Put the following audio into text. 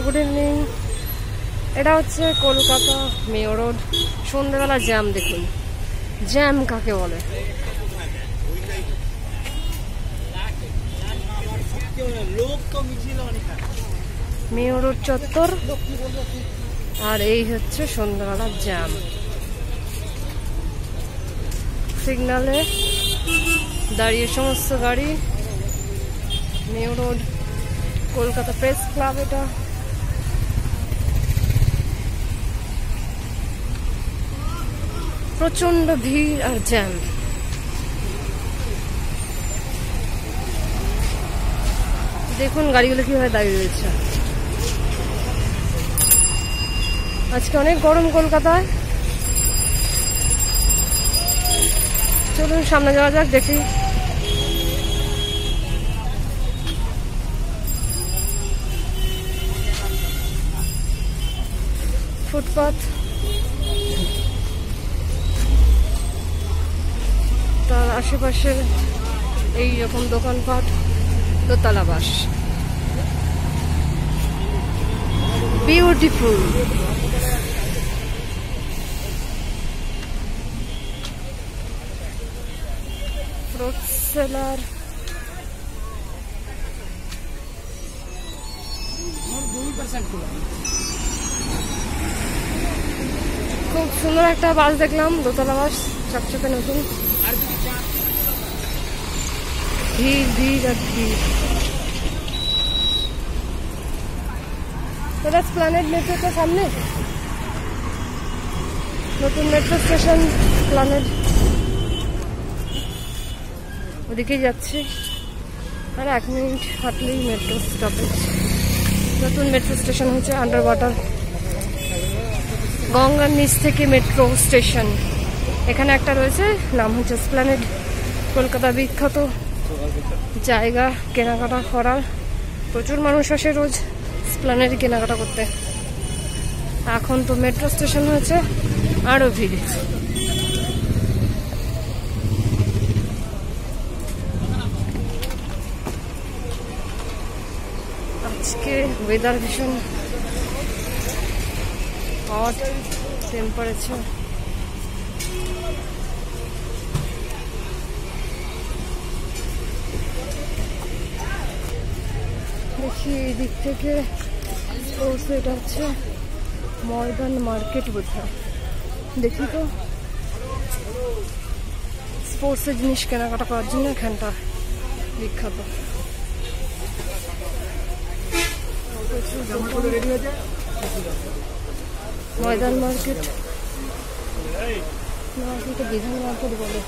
Good evening. এটা হচ্ছে Kolkata mayor road. সন্ধ্যাবেলা জ্যাম, দেখুন জ্যাম কাকে বলে। মেয়র রোড চত্বর, আর এই হচ্ছে সন্ধ্যাবেলা জ্যাম। সিগনালে দাঁড়িয়ে সমস্ত গাড়ি। Mayor road, Kolkata press club. এটা প্রচন্ড ভিড় আর জ্যাম। দেখুন গাড়িগুলো কিভাবে দাঁড়িয়ে রয়েছে। আজকে অনেক গরম কলকাতায়। চলুন সামনে যাওয়া যাক, দেখি। ফুটপাথ, তার আশেপাশে এইরকম দোকানপাট, দোতলা বাস। বিউটিফুল। ফ্রুট সেলার, খুব সুন্দর একটা বাস দেখলাম, দোতলা বাস, চকচকে নতুন। ভিড় ভিড় আর ভিড়। ওটা প্ল্যানেট মেট্রোটা সামনে, নতুন মেট্রো স্টেশন প্ল্যানেট, ওদিকেই যাচ্ছি। আর 1 মিনিট হাঁটলেই মেট্রো স্টপেজ। নতুন মেট্রো স্টেশন হচ্ছে আন্ডার ওয়াটার, গঙ্গার নিচ থেকে মেট্রো স্টেশন। এখানে একটা রয়েছে, নাম হচ্ছে প্ল্যানেট। কলকাতা বিখ্যাত জায়গা কেনাকাটা করার, প্রচুর মানুষ আসে রোজ প্ল্যানেটে কেনাকাটা করতে। এখন তো মেট্রো স্টেশন হয়েছে, আরো ভিড়। আজকে ওয়েদার ভীষণ হট টেম্পারেচার। দেখি এই দিক থেকে এটা হচ্ছে ময়দান মার্কেট বোধহয়। দেখি তো, স্পোর্টসের জিনিস কেনাকাটা করার জন্য এখানটা বিখ্যাত। ময়দান মার্কেট, বিধান মার্কেট বলে।